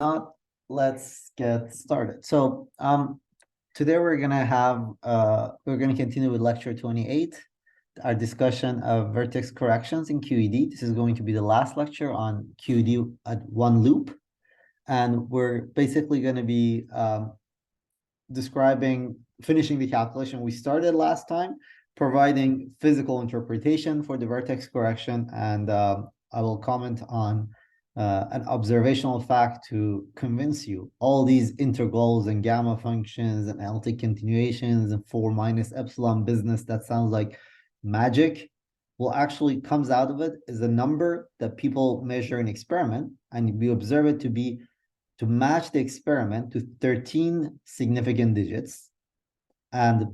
not, let's get started. So today we're gonna continue with lecture 28, our discussion of vertex corrections in QED. This is going to be the last lecture on QED at one loop. And we're basically going to be finishing the calculation we started last time, providing physical interpretation for the vertex correction, and I will comment on an observational fact to convince you all these integrals and gamma functions and analytic continuations and 4 minus epsilon business that sounds like magic, well, actually comes out of it is a number that people measure in experiment, and we observe it to match the experiment to 13 significant digits. And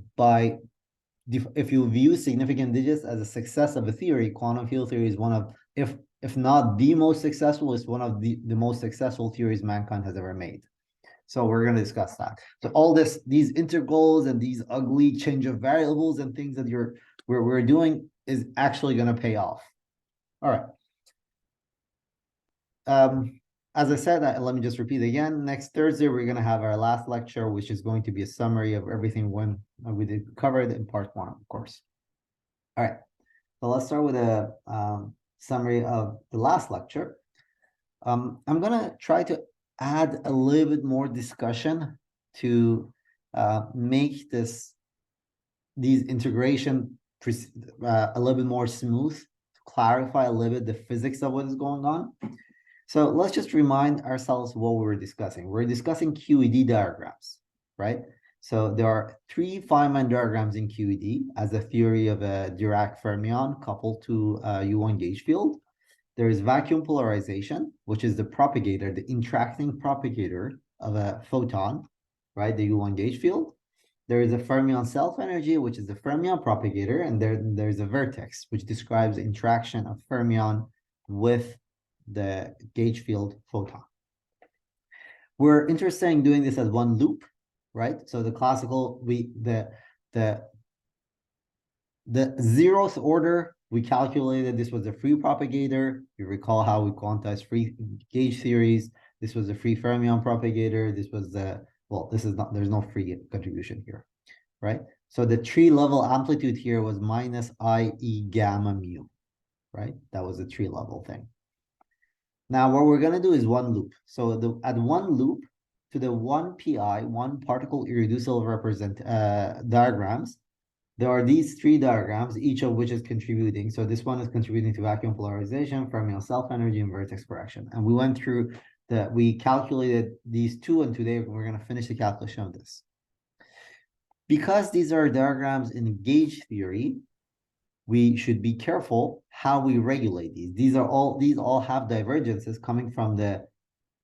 if you view significant digits as a success of a theory, quantum field theory is one of, if not the most successful, it's one of the most successful theories mankind has ever made. So we're going to discuss that. So all these integrals and these ugly change of variables and things that we're doing is actually going to pay off. All right. As I said, let me just repeat again. Next Thursday, we're going to have our last lecture, which is going to be a summary of everything we did covered in part 1, of course. All right. So let's start with a summary of the last lecture. I'm going to try to add a little bit more discussion to make these integration a little bit more smooth, to clarify a little bit the physics of what is going on. So let's just remind ourselves what we were discussing. We're discussing QED diagrams, right? So there are 3 Feynman diagrams in QED as a theory of a Dirac fermion coupled to a U1 gauge field. There is vacuum polarization, which is the propagator, the interacting propagator of a photon, right? The U1 gauge field. There is a fermion self-energy, which is the fermion propagator, and there's a vertex, which describes the interaction of fermion with the gauge field photon. We're interested in doing this as one loop, right? So the classical, the 0th order, we calculated this was a free propagator. You recall how we quantized free gauge theories. This was a free fermion propagator. This was there's no free contribution here, right? So the tree level amplitude here was minus IE gamma mu, right? That was a tree level thing. Now, what we're going to do is one loop. So at one loop, to the 1 pi, one particle irreducible diagrams, there are these 3 diagrams, each of which is contributing. So this one is contributing to vacuum polarization, fermion self-energy, and vertex correction. And we went through we calculated these 2, and today we're going to finish the calculation of this. Because these are diagrams in gauge theory, we should be careful how we regulate these. These all have divergences coming from the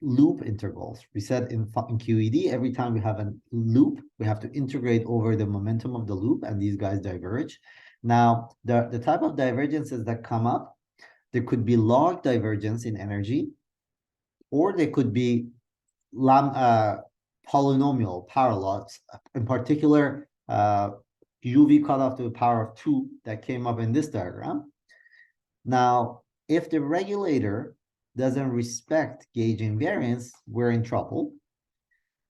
loop integrals. We said in QED, every time we have a loop, we have to integrate over the momentum of the loop, and these guys diverge. Now, the type of divergences that come up, there could be log divergence in energy, or they could be polynomial power laws. In particular, UV cutoff to the power of 2 that came up in this diagram. Now, if the regulator doesn't respect gauge invariance, we're in trouble.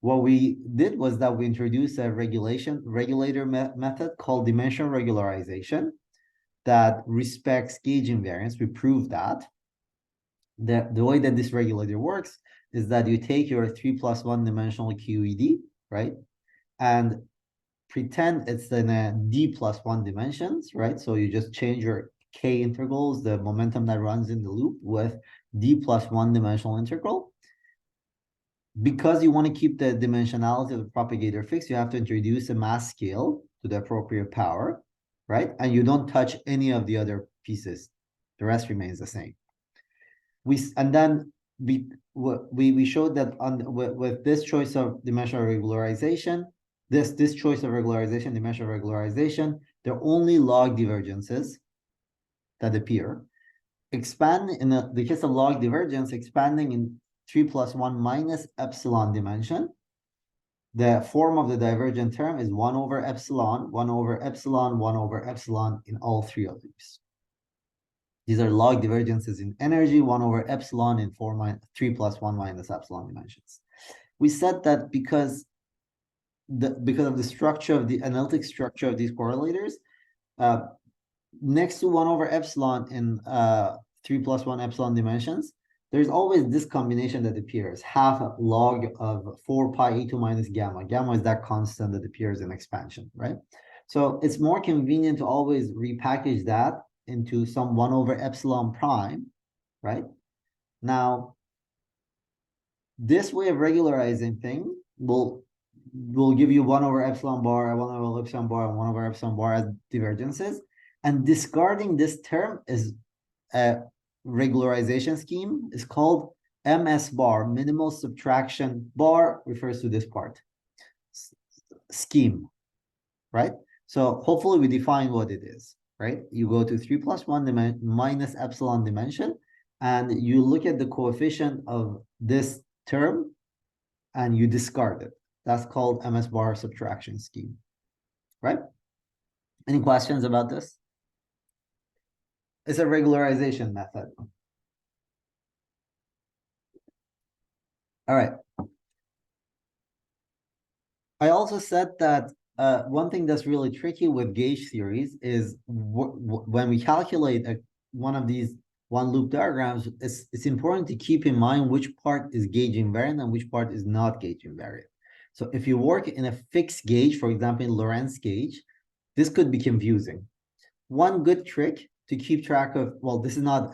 What we did was that we introduced a regulator method called dimensional regularization that respects gauge invariance. We proved that. The way that this regulator works is that you take your 3+1 dimensional QED, right? And pretend it's in a d+1 dimensions, right? So you just change your k integrals, the momentum that runs in the loop, with d+1 dimensional integral. Because you want to keep the dimensionality of the propagator fixed, you have to introduce a mass scale to the appropriate power, right? And you don't touch any of the other pieces. The rest remains the same. We showed that with this choice of dimensional regularization, this choice of regularization, dimensional regularization, there are only log divergences that appear. Expand in the case of log divergence, expanding in 3+1 minus epsilon dimension, the form of the divergent term is 1 over epsilon, 1 over epsilon, 1 over epsilon in all 3 of these. These are log divergences in energy, 1 over epsilon in 3 plus 1 minus epsilon dimensions. We said that because of the structure of the analytic structure of these correlators, next to 1 over epsilon in 3 plus 1 epsilon dimensions, there's always this combination that appears, half log of 4 pi e2 minus gamma. Gamma is that constant that appears in expansion, right? So it's more convenient to always repackage that into some 1 over epsilon prime, right? Now, this way of regularizing thing will give you 1 over epsilon bar, 1 over epsilon bar, and 1 over epsilon bar as divergences. And discarding this term is a regularization scheme. Is called MS bar, minimal subtraction bar, refers to this part. Scheme, right? So hopefully we define what it is, right? You go to 3 plus 1 minus epsilon dimension, and you look at the coefficient of this term, and you discard it. That's called MS bar subtraction scheme, right? Any questions about this? It's a regularization method. All right. I also said that one thing that's really tricky with gauge theories is when we calculate one of these one loop diagrams, it's important to keep in mind which part is gauge invariant and which part is not gauge invariant. So if you work in a fixed gauge, for example, in Lorentz gauge, this could be confusing. One good trick to keep track of, well, this is not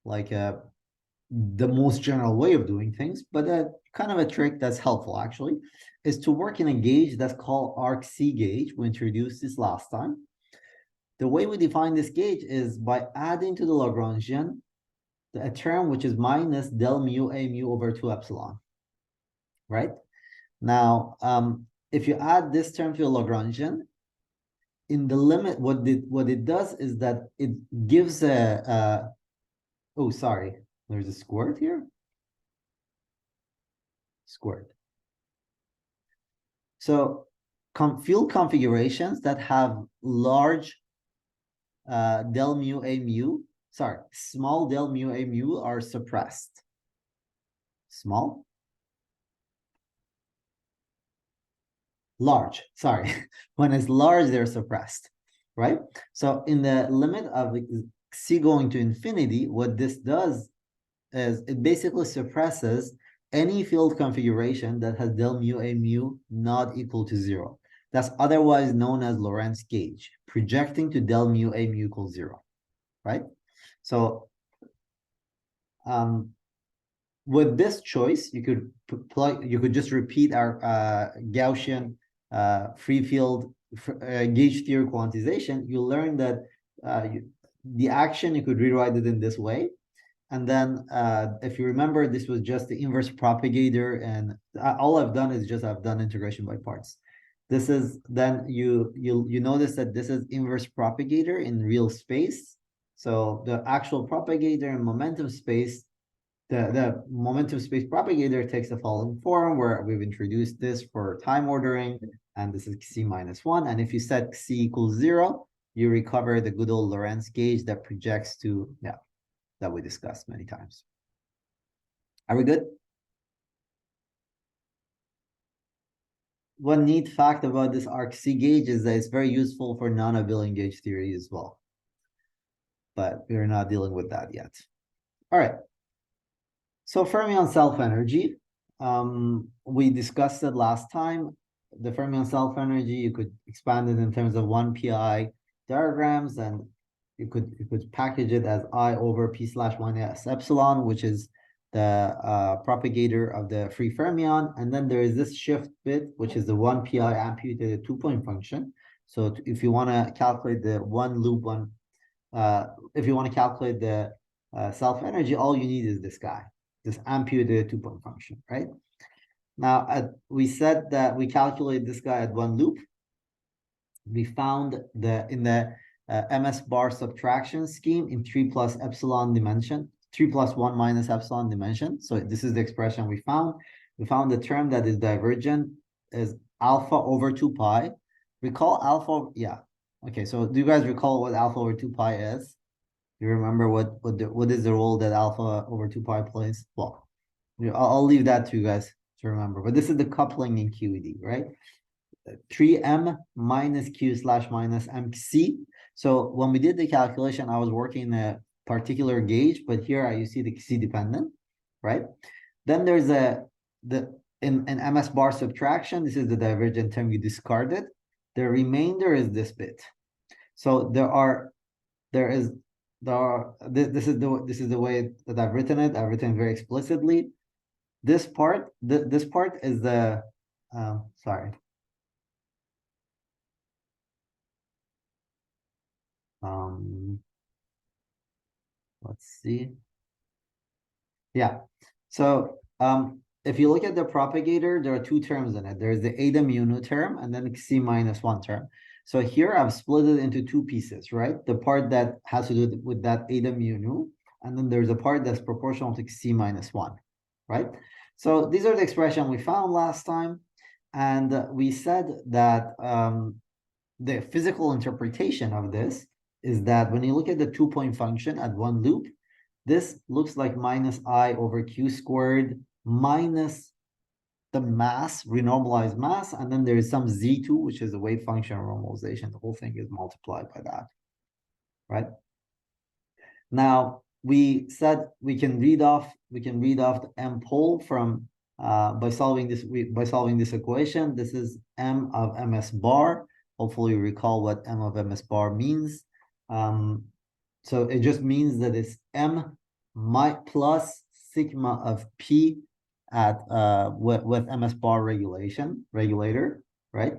the most general way of doing things, but kind of a trick that's helpful actually, is to work in a gauge that's called arc-C gauge. We introduced this last time. The way we define this gauge is by adding to the Lagrangian a term which is minus del mu a mu over 2 epsilon, right? Now, if you add this term to the Lagrangian, in the limit, what it does is that it gives oh, sorry, there's a squirt here. Squirt. So field configurations that have large del mu a mu, sorry, small del mu a mu are suppressed. Small? Large, sorry. When it's large, they're suppressed, right? So in the limit of C going to infinity, what this does is it basically suppresses any field configuration that has del mu a mu not equal to 0. That's otherwise known as Lorentz gauge, projecting to del mu a mu equals 0, right? So with this choice, you could just repeat our Gaussian free field gauge theory quantization. You learn that the action, you could rewrite it in this way. And then if you remember, this was just the inverse propagator, and all I've done is just I've done integration by parts. This is then you notice that this is inverse propagator in real space. So the actual propagator in momentum space, the momentum space propagator takes the following form where we've introduced this for time ordering, and this is C minus 1. And if you set C equals 0, you recover the good old Lorentz gauge that projects to, yeah, that we discussed many times. Are we good? One neat fact about this arc-C gauge is that it's very useful for non-abelian gauge theory as well. But we're not dealing with that yet. All right. So fermion self-energy, we discussed it last time. The fermion self-energy, you could expand it in terms of 1 pi diagrams, and you could package it as I over P slash 1s epsilon, which is the propagator of the free fermion. And then there is this shift bit, which is the 1 pi amputated 2-point function. So if you want to calculate the if you want to calculate the self-energy, all you need is this guy, this amputated 2-point function, right? Now, we said that we calculate this guy at one loop. We found in the MS bar subtraction scheme in 3 plus epsilon dimension, 3 plus 1 minus epsilon dimension. So this is the expression we found. We found the term that is divergent is alpha over 2 pi. Recall alpha, yeah. Okay, so do you guys recall what alpha over 2 pi is? You remember what is the role that alpha over 2 pi plays? Well, I'll leave that to you guys to remember. But this is the coupling in QED, right? 3m minus q slash minus mc. So when we did the calculation, I was working a particular gauge, but here you see the c dependent, right? Then there's in ms bar subtraction, this is the divergent term you discarded. The remainder is this bit. So this is the way that I've written it. I've written very explicitly. This part is the sorry. Let's see. Yeah. So if you look at the propagator, there are two terms in it. There's the eta mu term and then c minus 1 term. So here I've split it into two pieces, right? The part that has to do with that eta mu, and then there's a part that's proportional to c minus 1, right? So these are the expression we found last time. And we said that the physical interpretation of this is that when you look at the 2-point function at one loop, this looks like minus I over Q squared minus the mass, renormalized mass, and then there is some Z2, which is a wave function normalization. The whole thing is multiplied by that, right? Now, we said we can read off the M pole from by solving this equation. This is M of MS bar. Hopefully you recall what M of MS bar means. So it just means that it's M plus sigma of P at with MS bar regulator, right?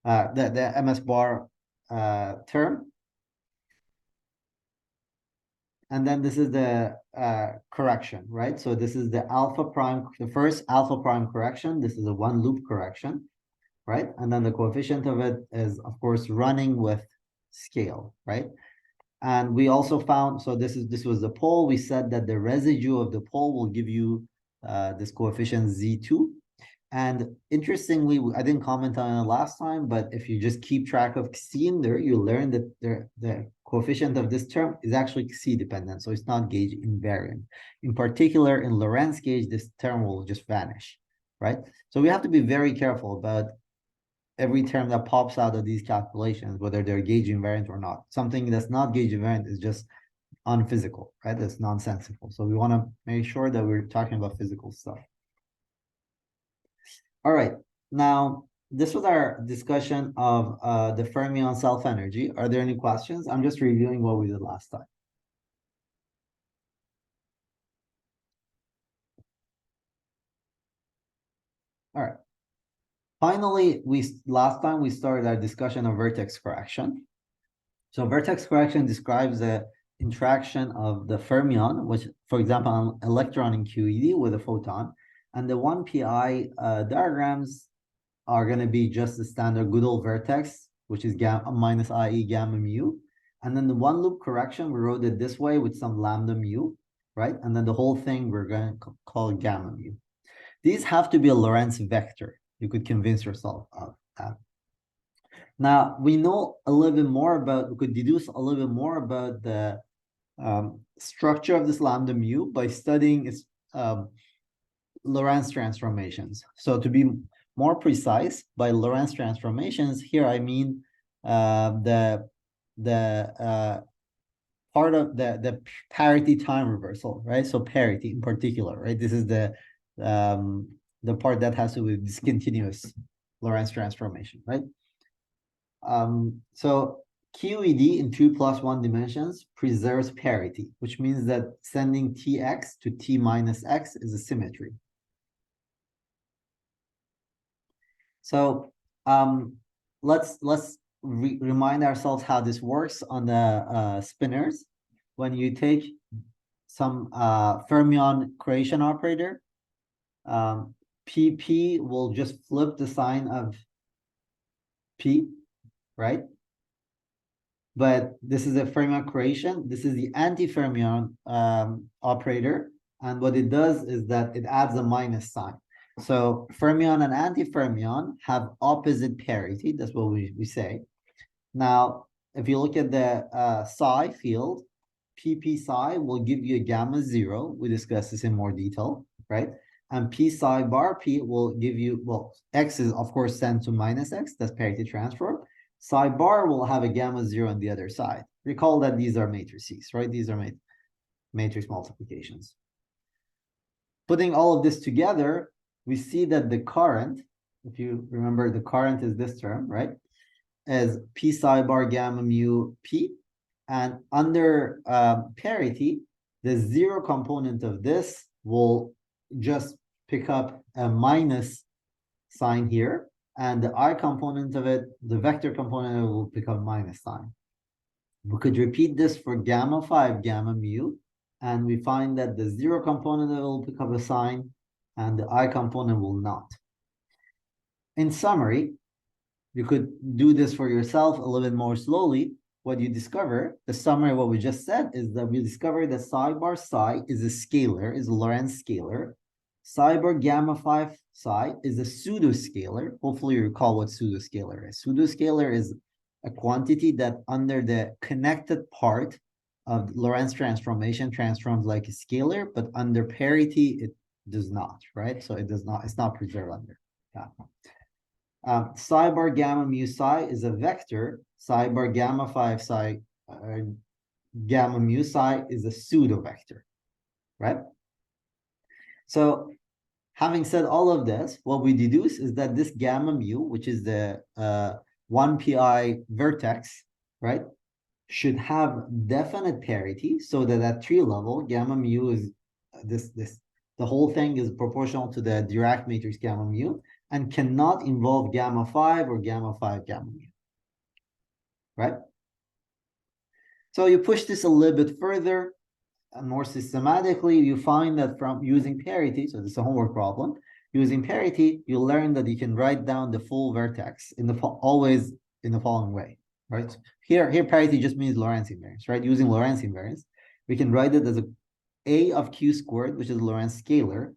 The MS bar term. And then this is the correction, right? So this is the first alpha prime correction. This is a one loop correction, right? And then the coefficient of it is, of course, running with scale, right? And we also found, so this was the pole. We said that the residue of the pole will give you this coefficient Z2. And interestingly, I didn't comment on it last time, but if you just keep track of C in there, you learn that the coefficient of this term is actually C dependent. So it's not gauge invariant. In particular, in Lorentz gauge, this term will just vanish, right? So we have to be very careful about every term that pops out of these calculations, whether they're gauge invariant or not. Something that's not gauge invariant is just unphysical, right? That's nonsensical. So we want to make sure that we're talking about physical stuff. All right. Now, this was our discussion of the fermion self-energy. Are there any questions? I'm just reviewing what we did last time. All right. Finally, last time we started our discussion of vertex correction. So vertex correction describes the interaction of the fermion, which, for example, an electron in QED with a photon, and the 1pi diagrams are going to be just the standard good old vertex, which is gamma minus IE gamma mu. And then the one loop correction, we wrote it this way with some lambda mu, right? And then the whole thing we're going to call gamma mu. These have to be a Lorentz vector. You could convince yourself of that. Now, we know a little bit more about, we could deduce a little bit more about the structure of this lambda mu by studying its Lorentz transformations. So to be more precise, by Lorentz transformations, here I mean the part of the parity time reversal, right? So parity in particular, right? This is the part that has to do with discontinuous Lorentz transformation, right? So QED in 2+1 dimensions preserves parity, which means that sending Tx to T minus X is a symmetry. So let's remind ourselves how this works on the spinners. When you take some fermion creation operator, PP will just flip the sign of P, right? But this is a fermion creation. This is the anti-fermion operator. And what it does is that it adds a minus sign. So fermion and anti-fermion have opposite parity. That's what we say. Now, if you look at the psi field, PP psi will give you a gamma 0. We discussed this in more detail, right? And P psi bar P will give you, well, X is of course 10 to minus X, that's parity transform. Psi bar will have a gamma 0 on the other side. Recall that these are matrices, right? These are matrix multiplications. Putting all of this together, we see that the current, if you remember, the current is this term, right? As P psi bar gamma mu P. And under parity, the 0 component of this will just pick up a minus sign here. And the I component of it, the vector component of it will pick up minus sign. We could repeat this for gamma 5 gamma mu. And we find that the 0 component will pick up a sign and the I component will not. In summary, you could do this for yourself a little bit more slowly. What you discover, the summary of what we just said, is that we discover that psi bar psi is a scalar, is a Lorentz scalar. Psi bar gamma 5 psi is a pseudoscalar. Hopefully you recall what pseudoscalar is. Pseudoscalar is a quantity that under the connected part of Lorentz transformation transforms like a scalar, but under parity, it does not, right? So it does not, it's not preserved under. Yeah. Psi bar gamma mu psi is a vector. Psi bar gamma 5 psi gamma mu psi is a pseudo vector, right? So having said all of this, what we deduce is that this gamma mu, which is the 1pi vertex, right, should have definite parity so that at tree level, gamma mu is the whole thing is proportional to the Dirac matrix gamma mu and cannot involve gamma 5 or gamma 5 gamma mu, right? So you push this a little bit further and more systematically, you find that from using parity, so this is a homework problem, using parity, you learn that you can write down the full vertex in the always in the following way, right? Here parity just means Lorentz invariance, right? Using Lorentz invariance, we can write it as a of q squared, which is Lorentz scalar,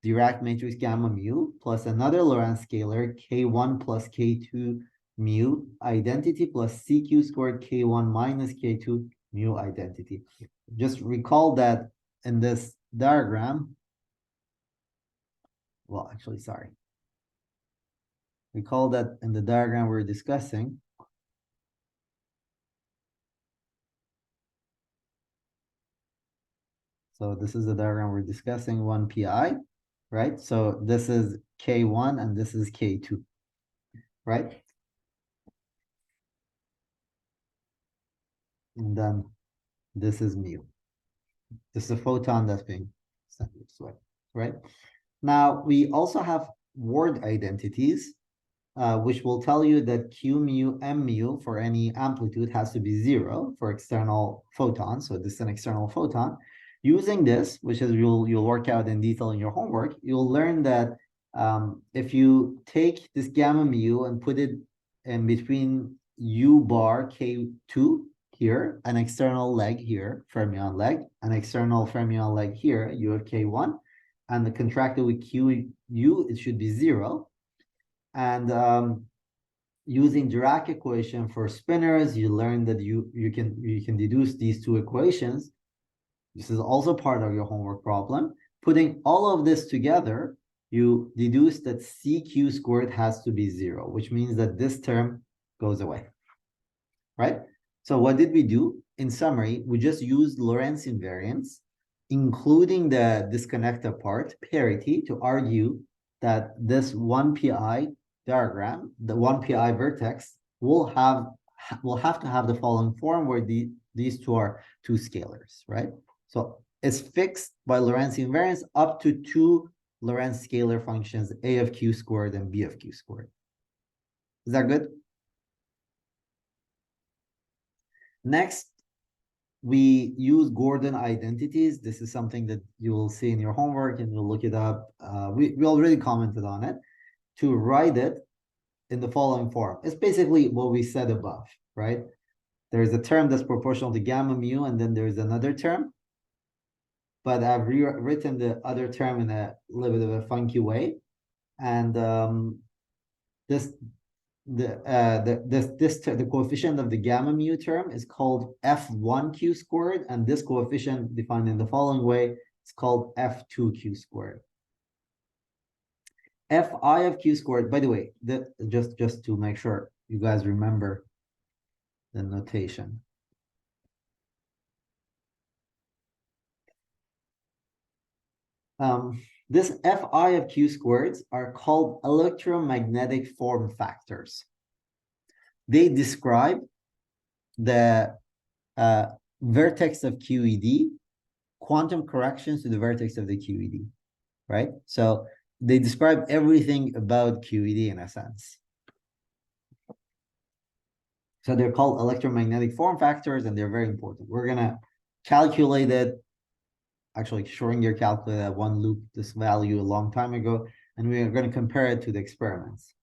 Dirac matrix gamma mu, plus another Lorentz scalar, k1 plus k2 mu identity, plus cq squared k1 minus k2 mu identity. Just recall that in this diagram, well, actually, sorry. Recall that in the diagram we're discussing, so this is the diagram we're discussing, 1pi, right? So this is K1 and this is K2, right? And then this is mu. This is a photon that's being sent this way, right? Now, we also have word identities, which will tell you that Q mu M mu for any amplitude has to be 0 for external photons. So this is an external photon. Using this, which is you'll work out in detail in your homework, you'll learn that if you take this gamma mu and put it in between U bar K2 here, an external leg here, fermion leg, an external fermion leg here, U of K1, and the contracted with QU, it should be 0. And using Dirac equation for spinors, you learn that you can deduce these two equations. This is also part of your homework problem. Putting all of this together, you deduce that CQ squared has to be 0, which means that this term goes away, right? So what did we do? In summary, we just used Lorentz invariance, including the disconnected part, parity, to argue that this 1pi diagram, the 1pi vertex, will have to have the following form where these two are two scalars, right? So it's fixed by Lorentz invariance up to two Lorentz scalar functions, a of q squared and b of q squared. Is that good? Next, we use Gordon identities. This is something that you will see in your homework and you'll look it up. We already commented on it. To write it in the following form. It's basically what we said above, right? There's a term that's proportional to gamma mu, and then there's another term. But I've rewritten the other term in a little bit of a funky way. And this the coefficient of the gamma mu term is called F1 Q squared, and this coefficient defined in the following way is called F2 Q squared. Fi of Q squared, by the way, just to make sure you guys remember the notation. This Fi of Q squareds are called electromagnetic form factors. They describe the vertex of QED, quantum corrections to the vertex of the QED, right? So they describe everything about QED in a sense. So they're called electromagnetic form factors, and they're very important. We're gonna calculate it, actually Schrödinger calculated at one loop this value a long time ago, and we are going to compare it to the experiments.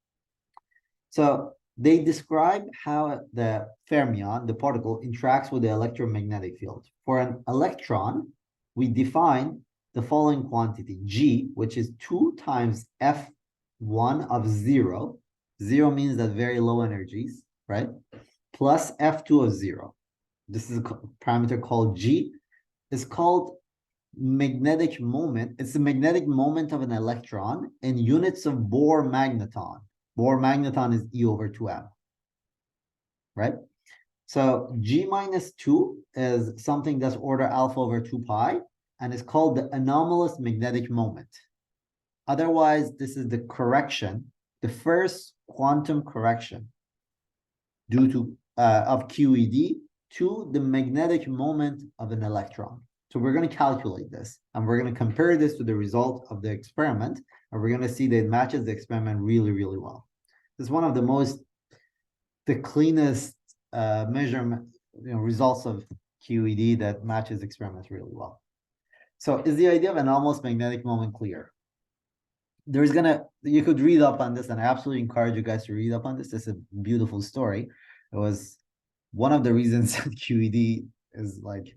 So they describe how the fermion, the particle, interacts with the electromagnetic field. For an electron, we define the following quantity, G, which is 2 times F1 of 0. 0 means that very low energies, right? Plus F2 of 0. This is a parameter called G. It's called magnetic moment. It's the magnetic moment of an electron in units of Bohr magneton. Bohr magneton is E over 2m, right? So G minus 2 is something that's order alpha over 2 pi, and it's called the anomalous magnetic moment. Otherwise, this is the correction, the first quantum correction due to of QED to the magnetic moment of an electron. So we're going to calculate this, and we're going to compare this to the result of the experiment, and we're going to see that it matches the experiment really, really well. This is one of the cleanest measurement, results of QED that matches experiments really well. So is the idea of anomalous magnetic moment clear? You could read up on this, and I absolutely encourage you guys to read up on this. It's a beautiful story. It was one of the reasons that QED is like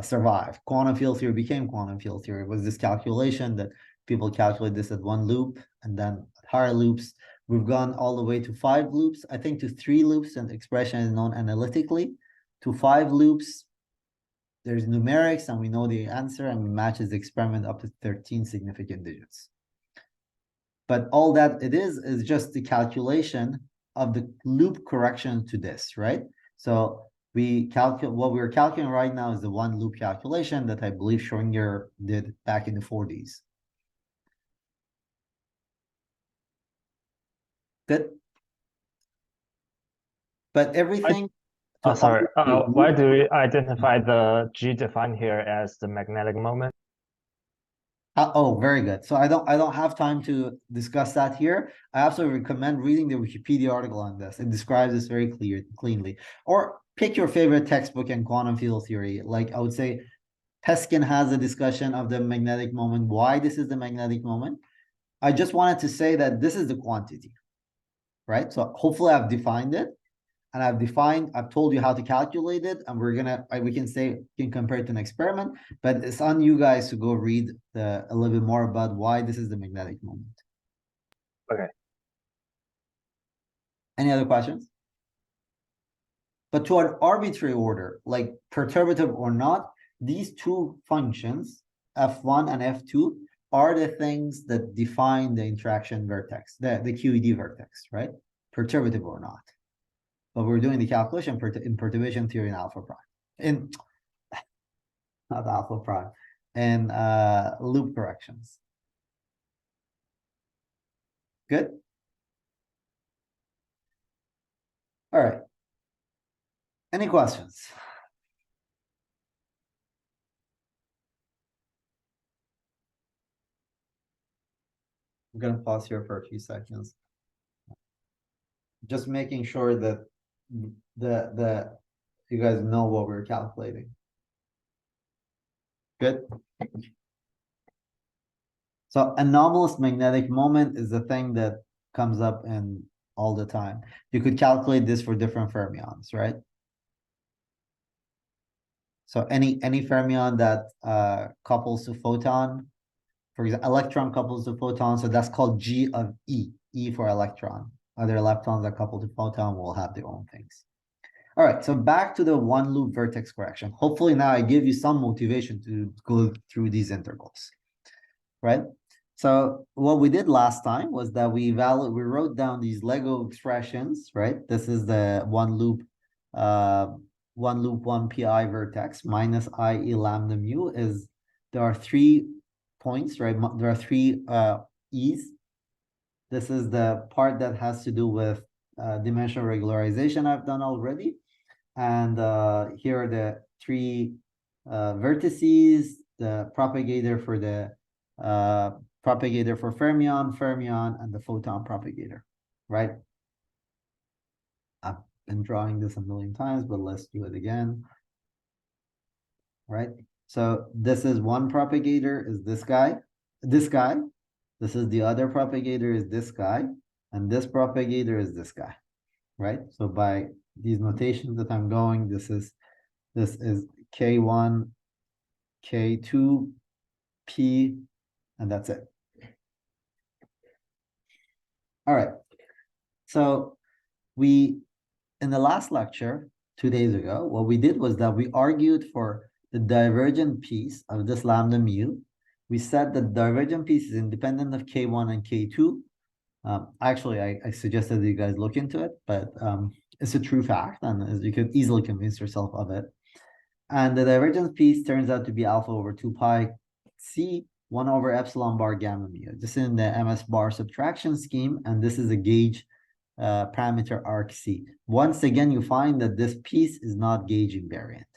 survived. Quantum field theory became quantum field theory. It was this calculation that people calculate this at one loop and then at higher loops. We've gone all the way to 5 loops, I think to 3 loops, and the expression is known analytically. To 5 loops, there's numerics, and we know the answer, and we matches the experiment up to 13 significant digits. But all that it is just the calculation of the loop correction to this, right? So we calculate what we're calculating right now is the one loop calculation that I believe Schrödinger did back in the 40s. Good. But everything. Sorry. Why do we identify the G defined here as the magnetic moment? Oh, very good. So I don't have time to discuss that here. I absolutely recommend reading the Wikipedia article on this. It describes this very cleanly. Or pick your favorite textbook in quantum field theory. Like I would say, Peskin has a discussion of the magnetic moment, why this is the magnetic moment. I just wanted to say that this is the quantity, right? So hopefully I've defined it, and I've told you how to calculate it, and we can compare it to an experiment, but it's on you guys to go read a little bit more about why this is the magnetic moment. Okay. Any other questions? But to an arbitrary order, like perturbative or not, these two functions, F1 and F2, are the things that define the interaction vertex, the QED vertex, right? Perturbative or not. But we're doing the calculation in perturbation theory in alpha prime. Not alpha prime. In loop corrections. Good? All right. Any questions? I'm going to pause here for a few seconds. Just making sure that you guys know what we're calculating. Good. So anomalous magnetic moment is the thing that comes up in all the time. You could calculate this for different fermions, right? So any fermion that couples to photon, for example, electron couples to photon, so that's called G of E, E for electron. other leptons that couple to photon will have their own things. All right, so back to the one loop vertex correction. Hopefully now I give you some motivation to go through these integrals, right? So what we did last time was that we wrote down these Lego expressions, right? This is the one loop, one pi vertex minus I e lambda mu is, there are 3 points, right? There are 3 e's. This is the part that has to do with dimensional regularization I've done already. And here are the 3 vertices, the propagator for the propagator for fermion, and the photon propagator, right? I've been drawing this a million times, but let's do it again, right? So this is one propagator, is this guy. This is the other propagator, is this guy, and this propagator is this guy, right? So by these notations that I'm going, this is K1, K2, P, and that's it. All right. So in the last lecture, 2 days ago, what we did was that we argued for the divergent piece of this lambda mu. We said that the divergent piece is independent of K1 and K2. Actually, I suggested that you guys look into it, but it's a true fact, and you could easily convince yourself of it. And the divergence piece turns out to be alpha over 2 pi c 1 over epsilon bar gamma mu. This is in the MS bar subtraction scheme, and this is a gauge parameter arc C. Once again, you find that this piece is not gauge invariant,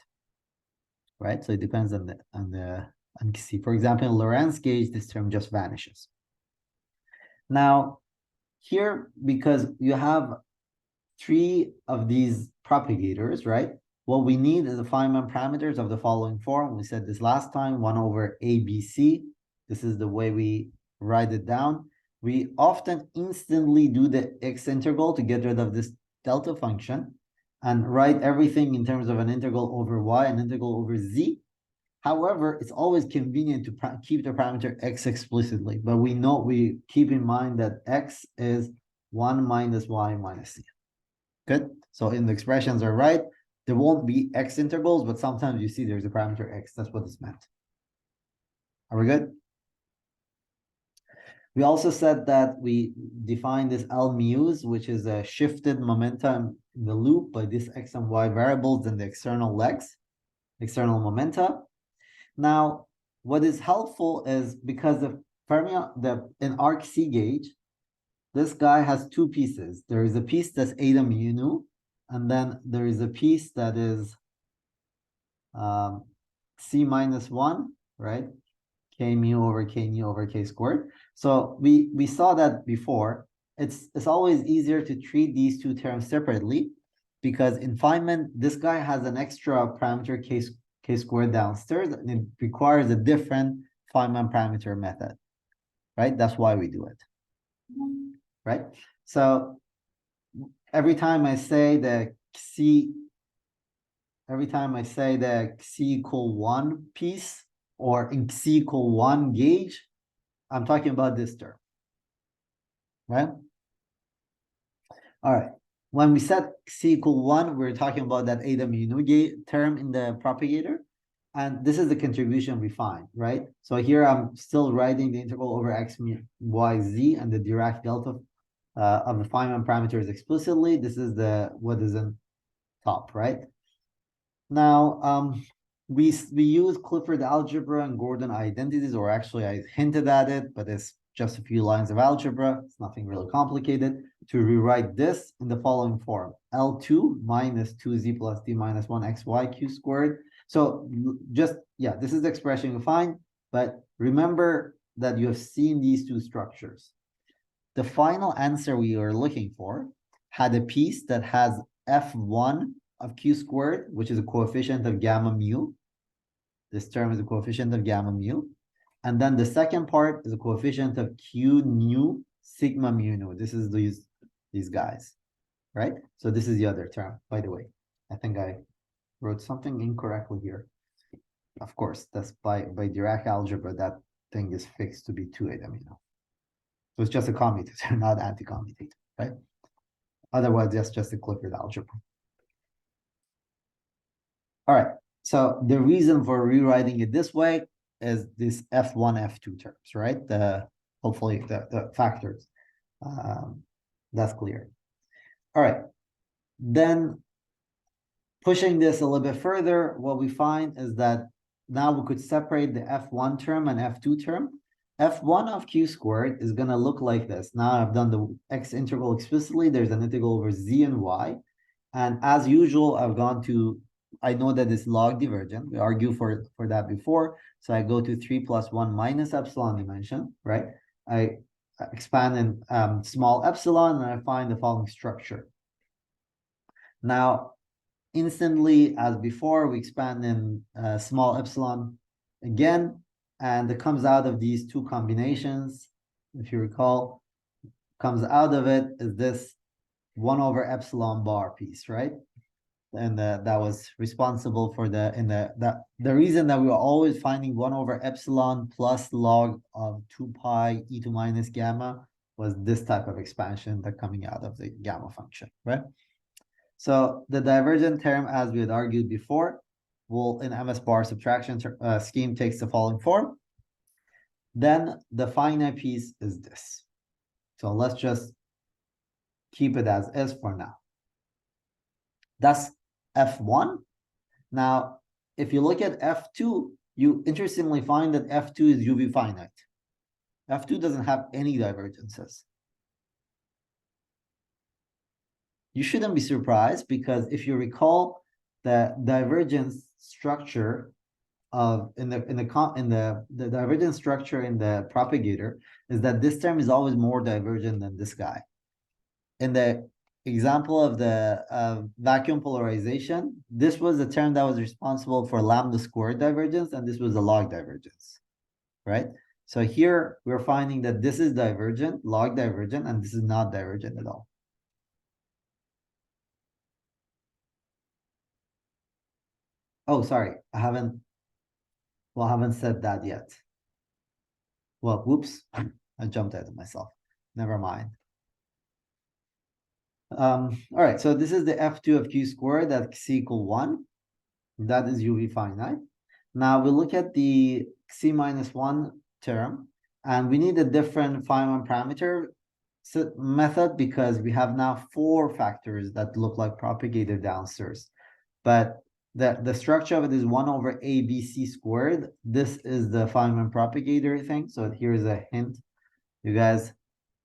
right? So it depends on C. For example, in Lorentz gauge, this term just vanishes. Now, here, because you have 3 of these propagators, right? What we need is the Feynman parameters of the following form. We said this last time, 1 over ABC. This is the way we write it down. We often instantly do the x integral to get rid of this delta function and write everything in terms of an integral over y and integral over z. However, it's always convenient to keep the parameter x explicitly, but we keep in mind that x is 1 minus y minus c. Good. So in the expressions are right, there won't be x integrals, but sometimes you see there's a parameter x. That's what it's meant. Are we good? We also said that we define this L mu's, which is a shifted momentum in the loop by this x and y variables in the external legs, external momenta. Now, what is helpful is because in arc C gauge, this guy has 2 pieces. There is a piece that's eta mu nu, and then there is a piece that is C minus 1, right? K mu over K squared. So we saw that before. It's always easier to treat these 2 terms separately, because in Feynman, this guy has an extra parameter K squared downstairs, and it requires a different Feynman parameter method, right? That's why we do it, right? So every time I say the C equal 1 piece, or in C equal 1 gauge, I'm talking about this term, right? All right. When we set C equal 1, we're talking about that eta mu nu term in the propagator. And this is the contribution we find, right? So here I'm still writing the integral over x mu y z and the Dirac delta of the Feynman parameters explicitly. This is what is in top, right? Now, we use Clifford algebra and Gordon identities, or actually I hinted at it, but it's just a few lines of algebra. It's nothing really complicated to rewrite this in the following form: L2 minus 2z plus d minus 1 xy q squared. So this is the expression you find, but remember that you have seen these 2 structures. The final answer we are looking for had a piece that has f1 of q squared, which is a coefficient of gamma mu. This term is a coefficient of gamma mu. And then the second part is a coefficient of q nu sigma mu nu. This is these guys, right? So this is the other term, by the way. I think I wrote something incorrectly here. Of course, that's by Dirac algebra, that thing is fixed to be 2 eta mu. So it's just a commutator, not anti-commutator, right? Otherwise, that's just a Clifford algebra. All right. So the reason for rewriting it this way is this F1, F2 terms, right? Hopefully the factors. That's clear. All right. Then pushing this a little bit further, what we find is that now we could separate the F1 term and F2 term. F1 of Q squared is going to look like this. Now I've done the X integral explicitly. There's an integral over Z and Y. And as usual, I know that it's log divergent. We argued for that before. So I go to 3 plus 1 minus epsilon dimension, right? I expand in small epsilon and I find the following structure. Now, instantly, as before, we expand in small epsilon again, and it comes out of these two combinations. If you recall, comes out of it is this 1 over epsilon bar piece, right? And that was responsible for the reason that we were always finding 1 over epsilon plus log of 2 pi e2 minus gamma was this type of expansion that coming out of the gamma function, right? So the divergent term, as we had argued before, will in MS bar subtraction scheme takes the following form. Then the finite piece is this. So let's just keep it as is for now. That's F1. Now, if you look at F2, you interestingly find that F2 is UV finite. F2 doesn't have any divergences. You shouldn't be surprised because if you recall the divergence structure of the divergence structure in the propagator is that this term is always more divergent than this guy. In the example of the vacuum polarization, this was the term that was responsible for lambda squared divergence, and this was the log divergence, right? So here we're finding that this is divergent, log divergent, and this is not divergent at all. Oh, sorry, I haven't said that yet. Well, whoops, I jumped ahead of myself. Never mind. All right, so this is the F2 of Q squared that C equal 1. That is UV finite. Now we look at the C minus 1 term, and we need a different Feynman parameter method because we have now 4 factors that look like propagated downstairs. But the structure of it is 1 over ABC squared. This is the Feynman propagator thing. So here's a hint. You guys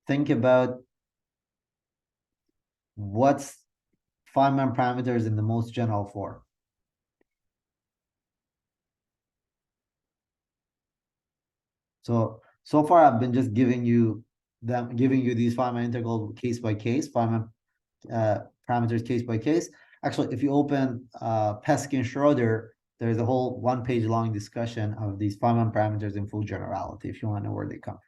think about what's Feynman parameters in the most general form. So far I've been just giving you these Feynman integral case by case, Feynman parameters case by case. Actually, if you open Peskin Schroeder, there's a whole 1-page long discussion of these Feynman parameters in full generality if you want to know where they come from.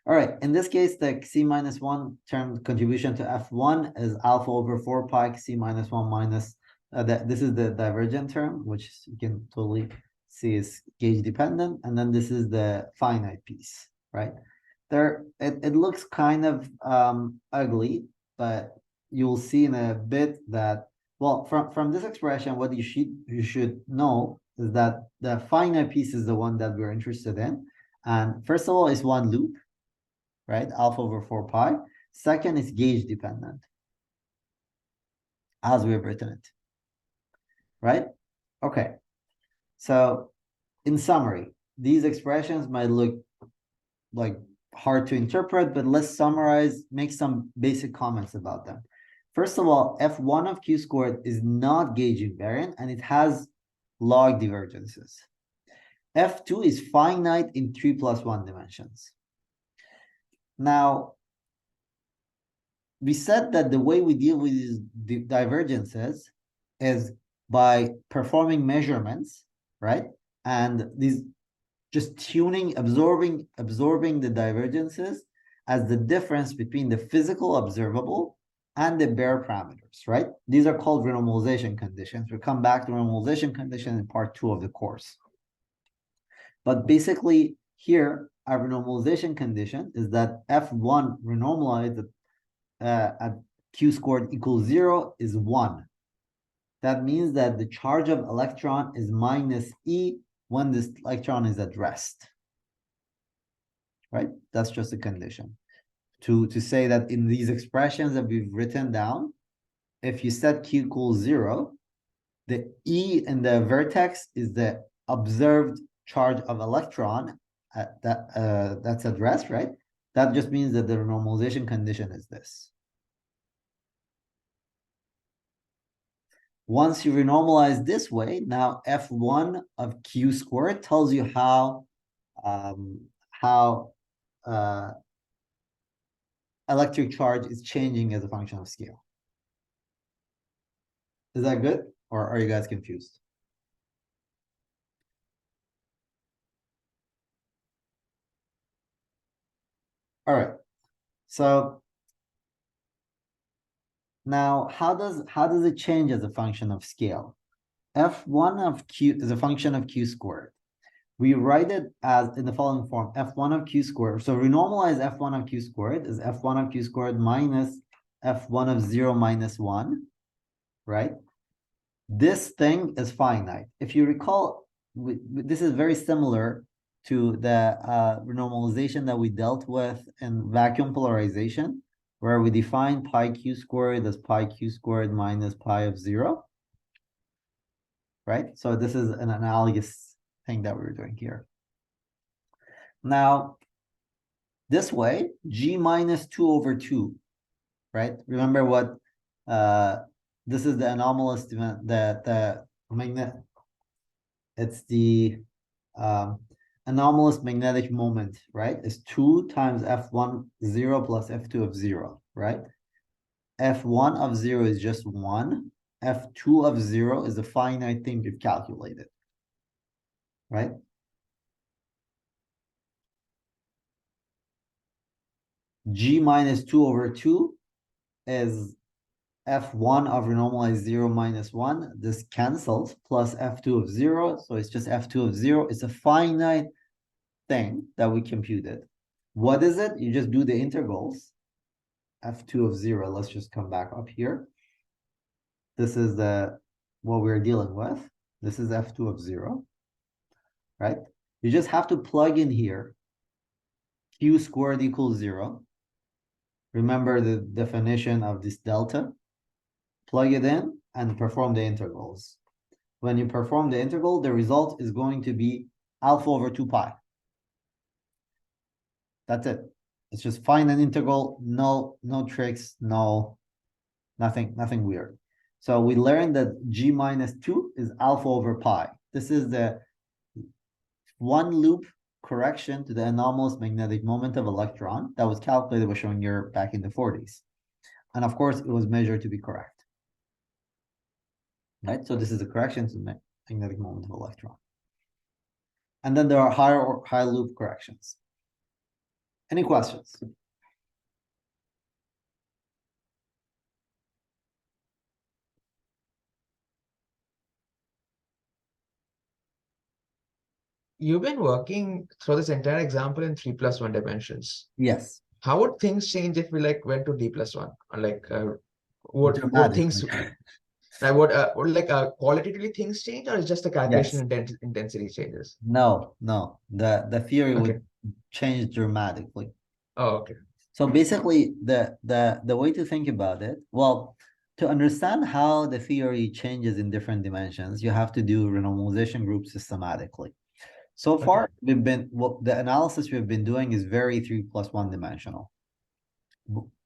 All right, in this case, the C minus 1 term contribution to F1 is alpha over 4 pi C minus 1 minus, this is the divergent term, which you can totally see is gauge dependent. And then this is the finite piece, right? It looks kind of ugly, but you'll see in a bit that, well, from this expression, what you should know is that the finite piece is the one that we're interested in. And first of all, it's one loop, right? Alpha over 4 pi. Second is gauge dependent, as we have written it, right? Okay. So in summary, these expressions might look like hard to interpret, but let's summarize, make some basic comments about them. First of all, F1 of Q squared is not gauge invariant, and it has log divergences. F2 is finite in 3 plus 1 dimensions. Now, we said that the way we deal with these divergences is by performing measurements, right? And these just tuning, absorbing the divergences as the difference between the physical observable and the bare parameters, right? These are called renormalization conditions. We'll come back to renormalization condition in part 2 of the course. But basically here, our renormalization condition is that F1 renormalized at q squared equals 0 is 1. That means that the charge of electron is minus E when this electron is at rest. Right? That's just a condition. To say that in these expressions that we've written down, if you set Q equals 0, the E in the vertex is the observed charge of electron at that's at rest, right? That just means that the normalization condition is this. Once you renormalize this way, now F1 of Q squared tells you how electric charge is changing as a function of scale. Is that good? Or are you guys confused? All right. So now how does it change as a function of scale? F1 of Q is a function of Q squared. We write it as in the following form, F1 of Q squared. So renormalize F1 of Q squared is F1 of Q squared minus F1 of 0 minus 1, right? This thing is finite. If you recall, this is very similar to the renormalization that we dealt with in vacuum polarization, where we define pi q squared as pi q squared minus pi of 0, right? So this is an analogous thing that we were doing here. Now, this way, G minus 2 over 2, right? Remember what this is the anomalous event, the magnet. It's the anomalous magnetic moment, right? It's 2 times F1 0 plus F2 of 0, right? F1 of 0 is just 1. F2 of 0 is a finite thing you've calculated, right? G minus 2 over 2 is F1 of renormalized 0 minus 1. This cancels, plus F2 of 0. So it's just F2 of 0. It's a finite thing that we computed. What is it? You just do the integrals. F2 of 0. Let's just come back up here. This is what we're dealing with. This is F2 of 0, right? You just have to plug in here Q squared equals 0. Remember the definition of this delta. Plug it in and perform the integrals. When you perform the integral, the result is going to be alpha over 2 pi. That's it. It's just find an integral, no tricks, nothing weird. So we learned that G minus 2 is alpha over pi. This is the one loop correction to the anomalous magnetic moment of electron that was calculated by Schrödinger back in the 40s. And of course, it was measured to be correct. Right? So this is a correction to the magnetic moment of electron. And then there are high loop corrections. Any questions? You've been working through this entire example in 3+1 dimensions. Yes. How would things change if we went to D+1? Or would things qualitatively things change, or is just the calculation intensity changes? No. The theory would Okay. change dramatically. Oh, okay. So basically, the way to think about it, well, to understand how the theory changes in different dimensions, you have to do renormalization groups systematically. So far, the analysis we've been doing is very 3+1 dimensional.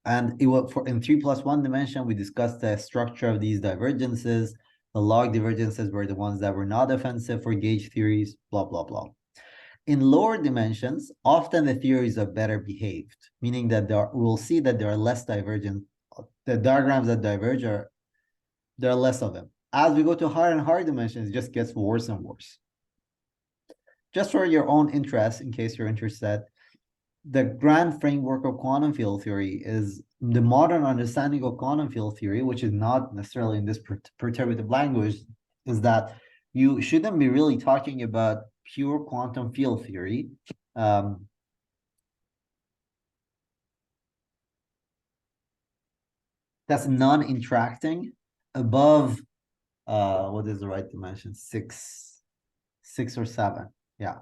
And in 3+1 dimension, we discussed the structure of these divergences. The log divergences were the ones that were not offensive for gauge theories, blah, blah, blah. In lower dimensions, often the theories are better behaved, meaning that we'll see that there are less divergent. The diagrams that diverge there are less of them. As we go to higher and higher dimensions, it just gets worse and worse. Just for your own interest, in case you're interested, the grand framework of quantum field theory is the modern understanding of quantum field theory, which is not necessarily in this perturbative language, is that you shouldn't be really talking about pure quantum field theory. that's non-interacting above, what is the right dimension? 6 or 7. Yeah.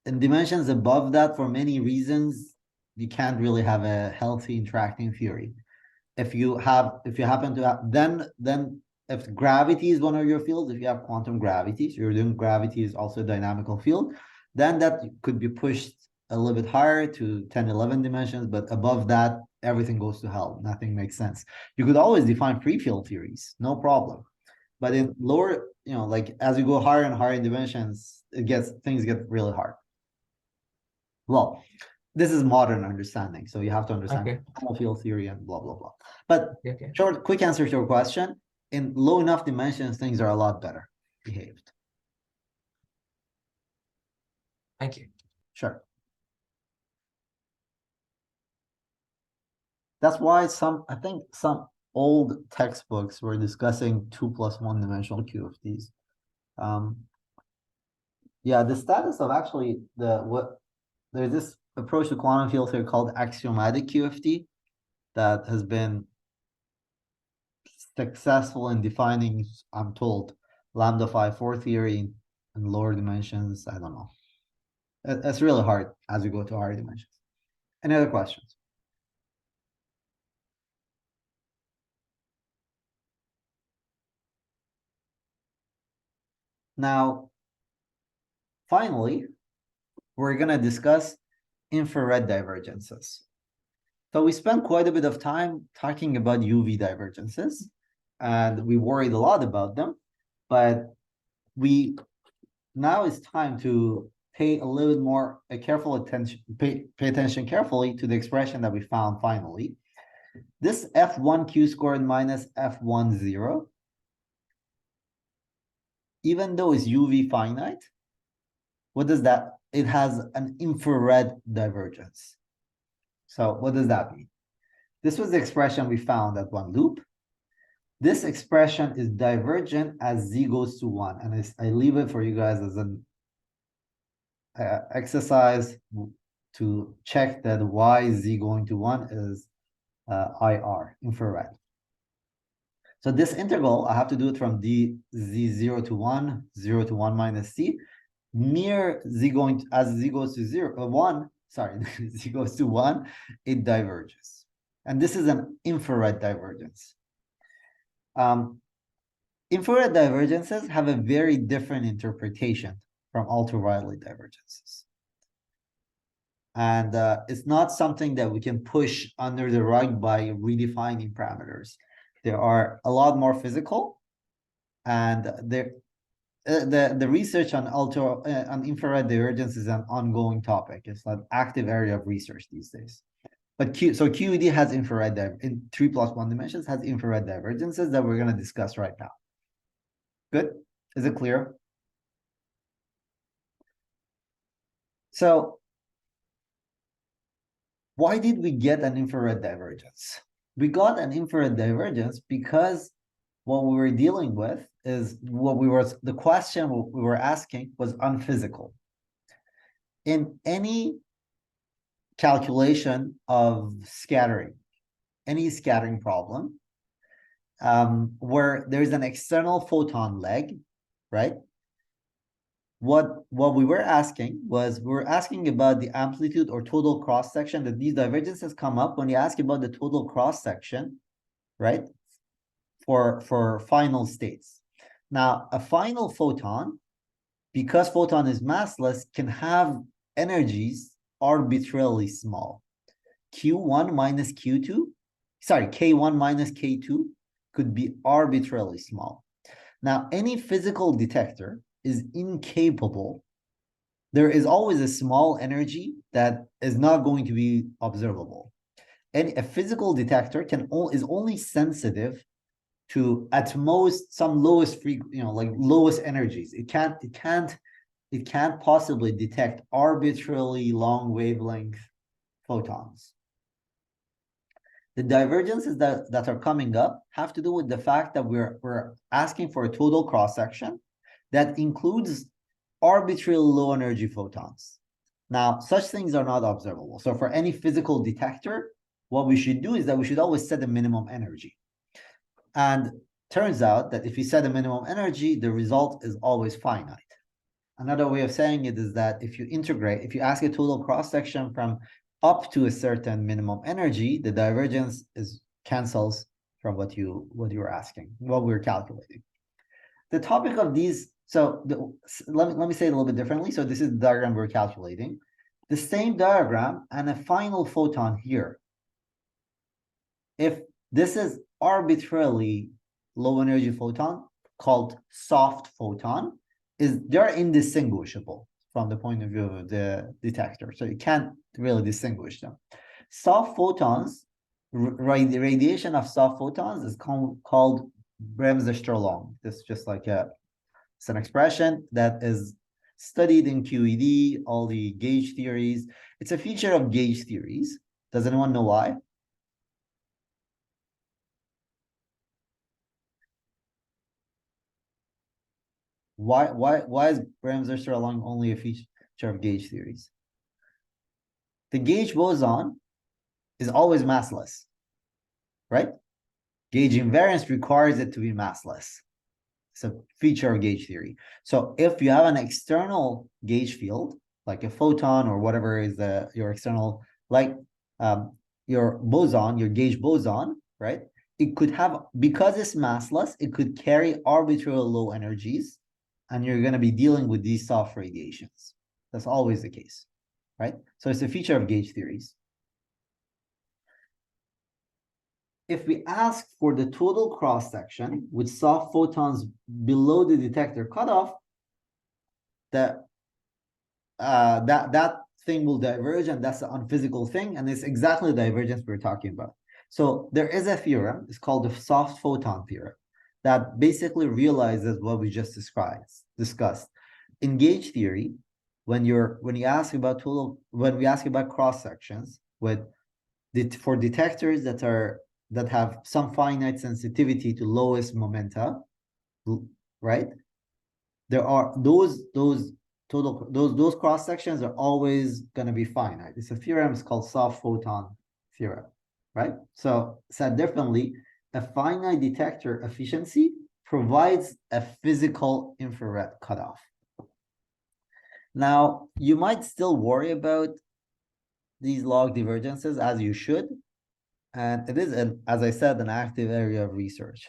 In dimensions above that, for many reasons, you can't really have a healthy interacting theory. If you happen to have, then if gravity is one of your fields, if you have quantum gravity, so you're doing gravity is also a dynamical field, then that could be pushed a little bit higher to 10, 11 dimensions, but above that, everything goes to hell. Nothing makes sense. You could always define free field theories, no problem. But in lower, like as you go higher and higher in dimensions, things get really hard. Well, this is modern understanding, so you have to understand field theory and blah blah blah. But quick answer to your question: in low enough dimensions, things are a lot better behaved. Thank you. Sure. That's why I think some old textbooks were discussing 2 + 1 dimensional QFTs. Yeah, the status of actually there's this approach to quantum field theory called axiomatic QFT that has been successful in defining, I'm told, lambda phi 4 theory in lower dimensions. I don't know. It's really hard as we go to higher dimensions. Any other questions? Now, finally, we're going to discuss infrared divergences. So we spent quite a bit of time talking about UV divergences, and we worried a lot about them, but now it's time to pay a little bit more careful attention, pay attention carefully to the expression that we found finally. This F1 Q² minus F1 0, even though it's UV finite, what does that? It has an infrared divergence. So what does that mean? This was the expression we found at one loop. This expression is divergent as z goes to 1. And I leave it for you guys as an exercise to check that y z going to 1 is IR, infrared. So this integral, I have to do it from d z 0 to 1, 0 to 1 minus c. Near z as z goes to 1, sorry, z goes to 1, it diverges. And this is an infrared divergence. Infrared divergences have a very different interpretation from ultraviolet divergences. And it's not something that we can push under the rug by redefining parameters. They are a lot more physical, and the research on infrared divergence is an ongoing topic. It's an active area of research these days. But QED has infrared in 3 + 1 dimensions has infrared divergences that we're going to discuss right now. Good? Is it clear? So why did we get an infrared divergence? We got an infrared divergence because what we were dealing with is the question we were asking was unphysical. In any calculation of scattering, any scattering problem, where there's an external photon leg, right? What we were asking was, we were asking about the amplitude or total cross section that these divergences come up when you ask about the total cross section, right? For final states. Now, a final photon, because photon is massless, can have energies arbitrarily small. Q1 minus Q2, sorry, K1 minus K2 could be arbitrarily small. Now, any physical detector is incapable. There is always a small energy that is not going to be observable. And a physical detector is only sensitive to at most some lowest like lowest energies. It can't possibly detect arbitrarily long wavelength photons. The divergences that are coming up have to do with the fact that we're asking for a total cross section that includes arbitrarily low energy photons. Now, such things are not observable. So for any physical detector, what we should do is that we should always set the minimum energy. And turns out that if you set a minimum energy, the result is always finite. Another way of saying it is that if you ask a total cross-section from up to a certain minimum energy, the divergence cancels from what you're asking, what we're calculating. The topic of these, let me say it a little bit differently. So this is the diagram we're calculating. The same diagram and a final photon here. If this is arbitrarily low energy photon called soft photon, they're indistinguishable from the point of view of the detector. So you can't really distinguish them. Soft photons, the radiation of soft photons is called Bremser-Strahlung. This is just like it's an expression that is studied in QED, all the gauge theories. It's a feature of gauge theories. Does anyone know why? Why is Bremser-Strahlung only a feature of gauge theories? The gauge boson is always massless, right? Gauge invariance requires it to be massless. It's a feature of gauge theory. So if you have an external gauge field, like a photon or whatever is your external, like your boson, your gauge boson, right? It could have, because it's massless, it could carry arbitrarily low energies, and you're going to be dealing with these soft radiations. That's always the case, right? So it's a feature of gauge theories. If we ask for the total cross-section with soft photons below the detector cutoff, that thing will diverge, and that's the unphysical thing, and it's exactly the divergence we're talking about. So there is a theorem, it's called the soft photon theorem, that basically realizes what we just discussed. In gauge theory, when we ask about cross sections for detectors that have some finite sensitivity to lowest momenta, right? There are those cross sections are always going to be finite. It's a theorem. It's called soft photon theorem, right? So said differently, a finite detector efficiency provides a physical infrared cutoff. Now, you might still worry about these log divergences, as you should, and it is, as I said, an active area of research.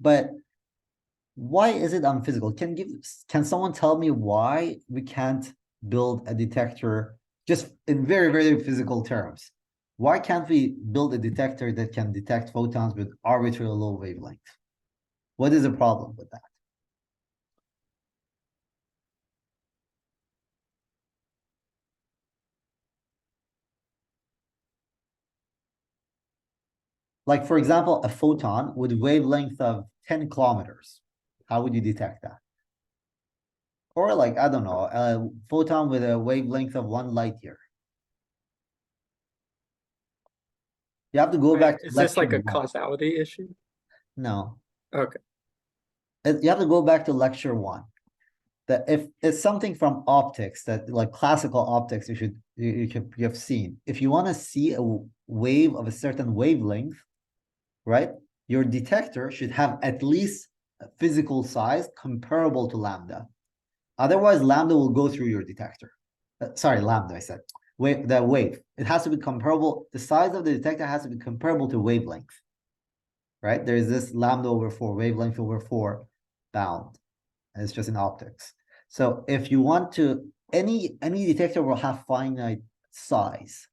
But why is it unphysical? Can someone tell me why we can't build a detector just in very, very physical terms? Why can't we build a detector that can detect photons with arbitrarily low wavelength? What is the problem with that? Like, for example, a photon with wavelength of 10 kilometers. How would you detect that? Or like, I don't know, a photon with a wavelength of 1 light year. You have to go back to Is this like a lecture one. causality issue? No. Okay. You have to go back to lecture 1. That if it's something from optics, that like classical optics, you have seen. If you want to see a wave of a certain wavelength, right? Your detector should have at least a physical size comparable to lambda. Otherwise, lambda will go through your detector. Sorry, lambda, I said. The wave. It has to be comparable. The size of the detector has to be comparable to wavelength, right? There is this lambda over 4, wavelength over 4 bound. And it's just in optics. So if you want to, any detector will have finite size.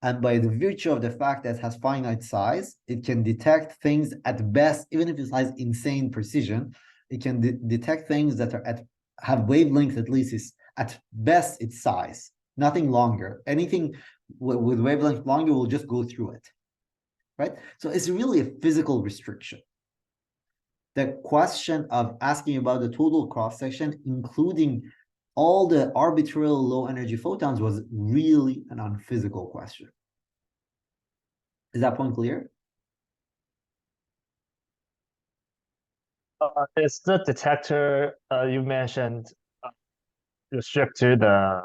And by the virtue of the fact that it has finite size, it can detect things at best, even if it has insane precision, it can detect things that have wavelength at least is at best its size, nothing longer. Anything with wavelength longer will just go through it, right? So it's really a physical restriction. The question of asking about the total cross-section, including all the arbitrarily low energy photons, was really an unphysical question. Is that point clear? Is the detector you mentioned restrict to the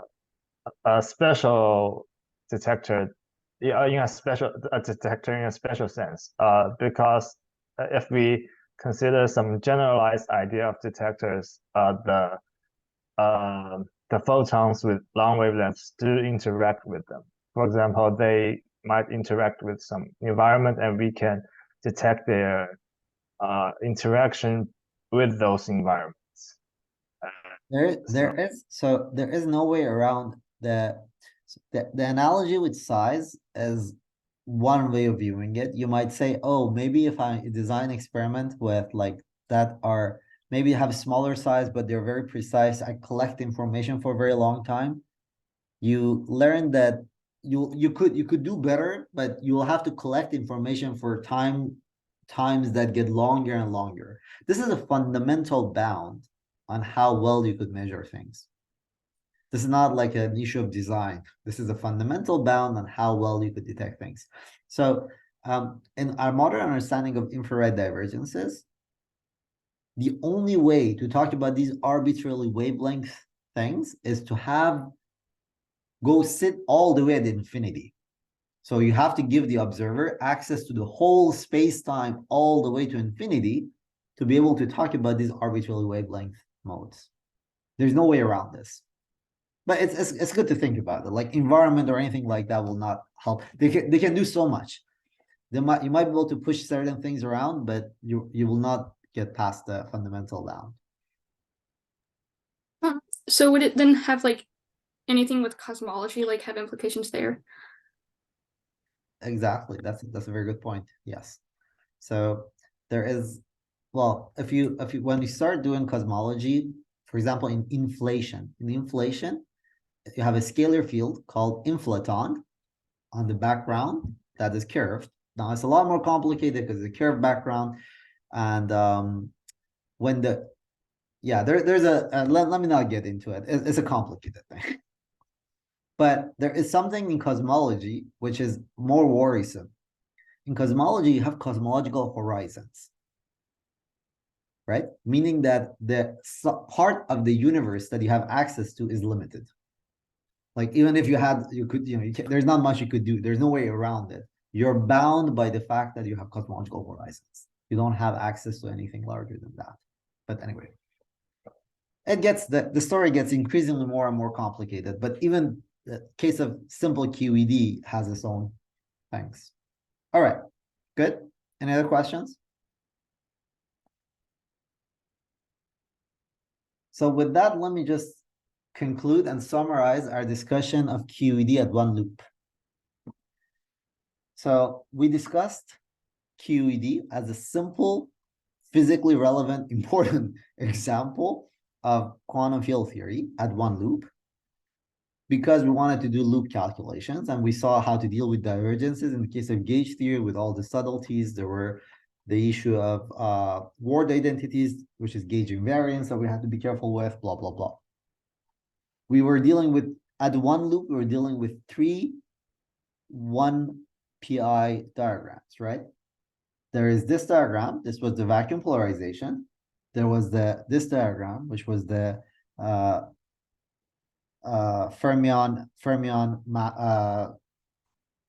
special detector yeah, in a special a detector in a special sense. Because if we consider some generalized idea of detectors, the photons with long wavelengths do interact with them. For example, they might interact with some environment, and we can detect their interaction with those environments. There is no way around the analogy with size is one way of viewing it. You might say, oh, maybe if I design experiment with like that are maybe have smaller size, but they're very precise. I collect information for a very long time. You learn that you could do better, but you will have to collect information for times that get longer and longer. This is a fundamental bound on how well you could measure things. This is not like an issue of design. This is a fundamental bound on how well you could detect things. So in our modern understanding of infrared divergences, the only way to talk about these arbitrarily wavelength things is to go sit all the way at infinity. So you have to give the observer access to the whole space-time all the way to infinity to be able to talk about these arbitrarily wavelength modes. There's no way around this. But it's good to think about it. Like environment or anything like that will not help. They can do so much. You might be able to push certain things around, but you will not get past the fundamental bound. So would it then have like anything with cosmology, like have implications there? Exactly. That's a very good point. Yes. So there is, well, if you when you start doing cosmology, for example, in inflation, you have a scalar field called inflaton on the background that is curved. Now it's a lot more complicated because it's a curved background, and when the there's let me not get into it. It's a complicated thing. But there is something in cosmology which is more worrisome. In cosmology, you have cosmological horizons, right? Meaning that the part of the universe that you have access to is limited. Like even if you could, there's not much you could do. There's no way around it. You're bound by the fact that you have cosmological horizons. You don't have access to anything larger than that. But anyway, the story gets increasingly more and more complicated. But even the case of simple QED has its own things. All right, good. Any other questions? So with that, let me just conclude and summarize our discussion of QED at one loop. So we discussed QED as a simple, physically relevant, important example of quantum field theory at one loop because we wanted to do loop calculations, and we saw how to deal with divergences in the case of gauge theory with all the subtleties. There were the issue of word identities, which is gauge invariance that we had to be careful with, blah, blah, blah. We were dealing with, at one loop, we were dealing with 3 1-pi diagrams, right? There is this diagram. This was the vacuum polarization. There was this diagram, which was the fermion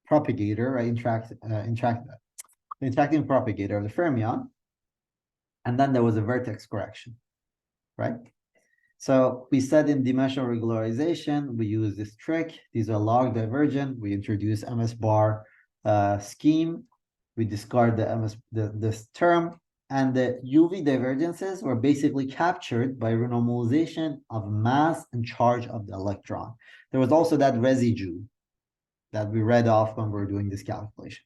propagator, right? Interacting propagator of the fermion. And then there was a vertex correction, right? So we said in dimensional regularization, we use this trick. These are log divergent. We introduce MS bar scheme. We discard this term. And the UV divergences were basically captured by renormalization of mass and charge of the electron. There was also that residue that we read off when we were doing this calculation,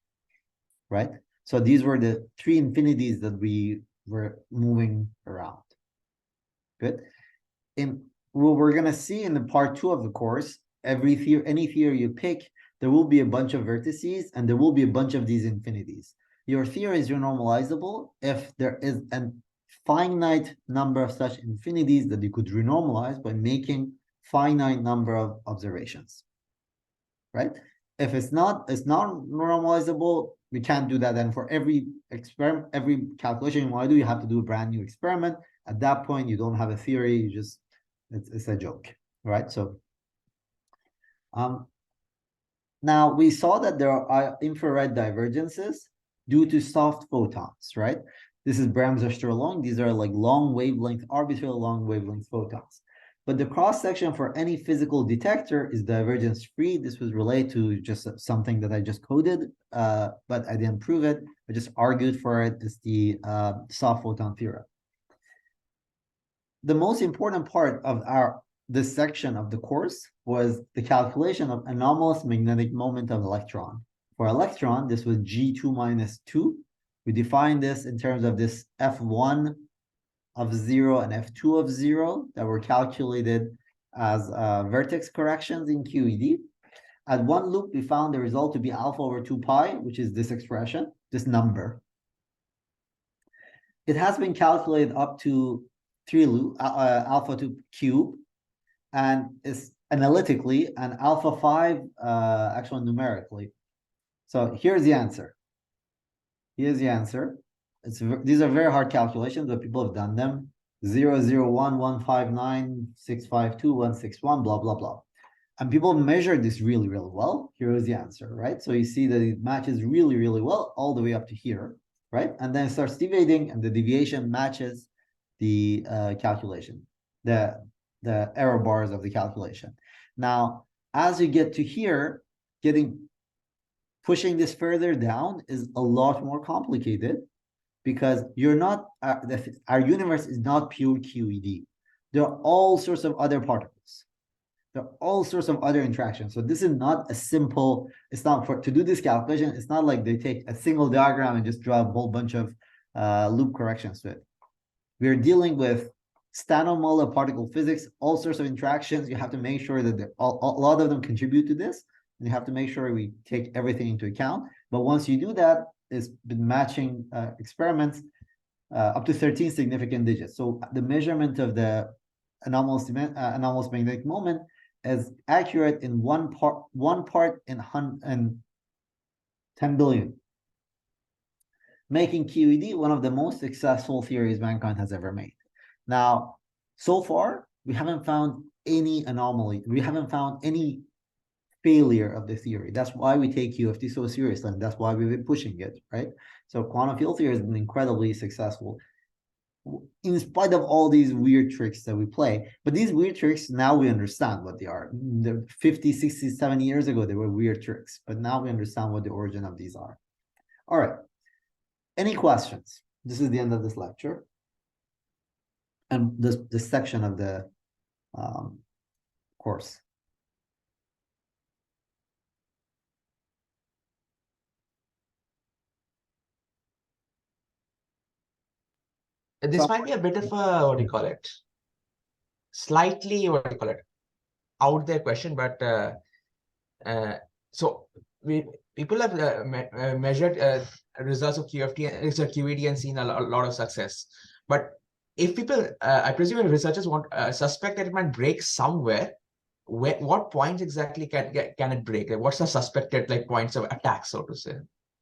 right? So these were the 3 infinities that we were moving around. Good. In what we're going to see in the part 2 of the course, any theory you pick, there will be a bunch of vertices and there will be a bunch of these infinities. Your theory is renormalizable if there is a finite number of such infinities that you could renormalize by making finite number of observations, right? If it's not normalizable, we can't do that. And for every experiment, every calculation you want to do, you have to do a brand new experiment. At that point, you don't have a theory. You just it's a joke, right? So, Now, we saw that there are infrared divergences due to soft photons, right? This is Bremser-Stirling. These are like long wavelength, arbitrary long wavelength photons. But the cross-section for any physical detector is divergence-free. This was related to just something that I just coded, but I didn't prove it. I just argued for it. It's the soft photon theorem. The most important part of this section of the course was the calculation of anomalous magnetic moment of electron. For electron, this was G2 minus 2. We defined this in terms of this F1 of 0 and F2 of 0 that were calculated as vertex corrections in QED. At one loop, we found the result to be alpha over 2 pi, which is this expression, this number. It has been calculated up to 3 loop, alpha to cube, and is analytically and alpha 5 actually numerically. So here's the answer. Here's the answer. These are very hard calculations, but people have done them. 0, 0, 1, 159, 652, 161, blah, blah, blah. And people measure this really, really well. Here is the answer, right? So you see that it matches really, really well all the way up to here, right? And then it starts deviating, and the deviation matches the calculation, the error bars of the calculation. Now, as you get to here, pushing this further down is a lot more complicated, because you're not, our universe is not pure QED. There are all sorts of other particles. There are all sorts of other interactions. So this is not a simple, it's not to do this calculation, it's not like they take a single diagram and just draw a whole bunch of loop corrections to it. We're dealing with stanomolar particle physics, all sorts of interactions. You have to make sure that a lot of them contribute to this, and you have to make sure we take everything into account. But once you do that, it's been matching experiments up to 13 significant digits. So the measurement of the anomalous magnetic moment is accurate in one part in 10 billion, making QED one of the most successful theories mankind has ever made. Now, so far, we haven't found any anomaly. We haven't found any failure of the theory. That's why we take QFT so seriously, and that's why we've been pushing it, right? So quantum field theory has been incredibly successful in spite of all these weird tricks that we play. But these weird tricks, now we understand what they are. 50, 60, 70 years ago, they were weird tricks, but now we understand what the origin of these are. All right. Any questions? This is the end of this lecture. And this section of the course. This might be a bit of a, what do you call it? Slightly, what do you call it? Out there question, but so people have measured results of QFT, it's a QED, and seen a lot of success. But if people, I presume if researchers want suspect that it might break somewhere, what points exactly can it break? Like, what's the suspected points of attack, so to say?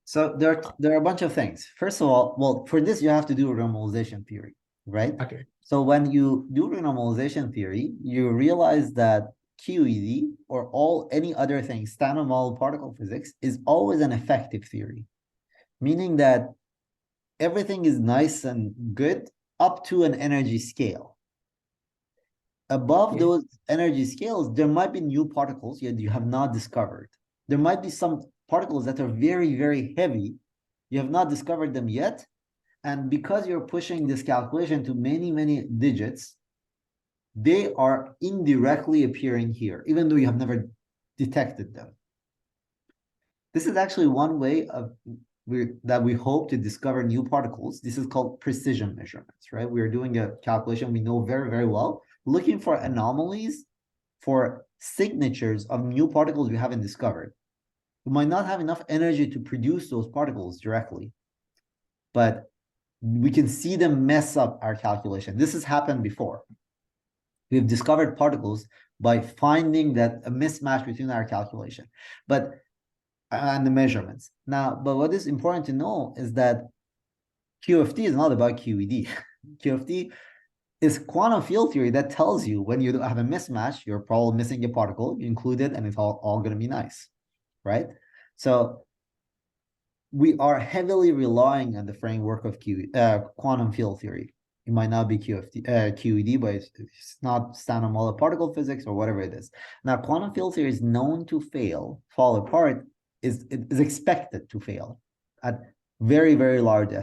So there are a bunch of things. First of all, well, for this you have to do renormalization theory, right? Okay. So when you do renormalization theory, you realize that QED or any other thing, stanomolar particle physics, is always an effective theory, meaning that everything is nice and good up to an energy scale. Above those energy scales, there might be new particles yet you have not discovered. There might be some particles that are very, very heavy. You have not discovered them yet. And because you're pushing this calculation to many, many digits, they are indirectly appearing here, even though you have never detected them. This is actually one way that we hope to discover new particles. This is called precision measurements, right? We're doing a calculation we know very, very well, looking for anomalies, for signatures of new particles we haven't discovered. We might not have enough energy to produce those particles directly, but we can see them mess up our calculation. This has happened before. We've discovered particles by finding that a mismatch between our calculation, and the measurements. Now, but what is important to know is that QFT is not about QED. QFT is quantum field theory that tells you when you have a mismatch, you're probably missing a particle, you include it, and it's all going to be nice. right? So we are heavily relying on the framework of quantum field theory. It might not be QED, but it's not standard model particle physics or whatever it is. Now, quantum field theory is known to fall apart, is expected to fail at very, very large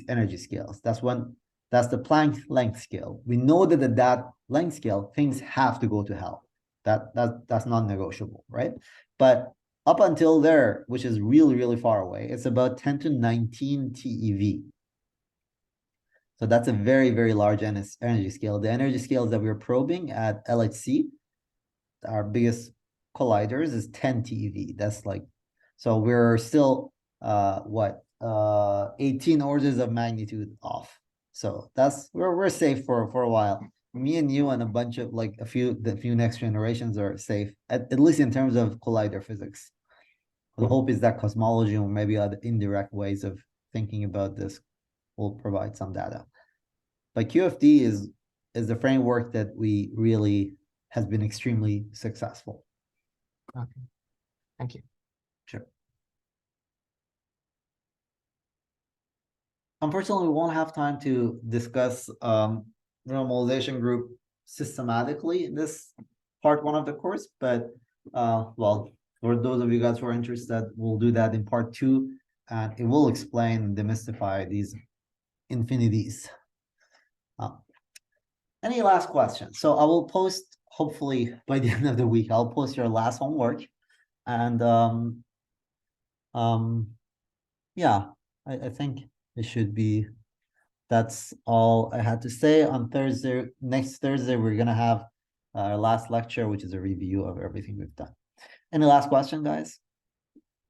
energy scales. That's the Planck length scale. We know that at that length scale, things have to go to hell. That's not negotiable, right? But up until there, which is really, really far away, it's about 10 to 19 TeV. So that's a very, very large energy scale. The energy scales that we're probing at LHC, our biggest colliders, is 10 TeV. That's like, so we're still 18 orders of magnitude off. So that's we're safe for a while. Me and you and a bunch of like the few next generations are safe, at least in terms of collider physics. The hope is that cosmology or maybe other indirect ways of thinking about this will provide some data. But QFD is the framework that we really has been extremely successful. Okay. Thank you. Sure. Unfortunately, we won't have time to discuss normalization group systematically in this part 1 of the course, but well, for those of you guys who are interested, we'll do that in part 2, and it will explain and demystify these infinities. Any last questions? So I will post, hopefully by the end of the week, I'll post your last homework, and yeah, I think it should be. That's all I had to say. On next Thursday, we're gonna have our last lecture, which is a review of everything we've done. Any last question, guys?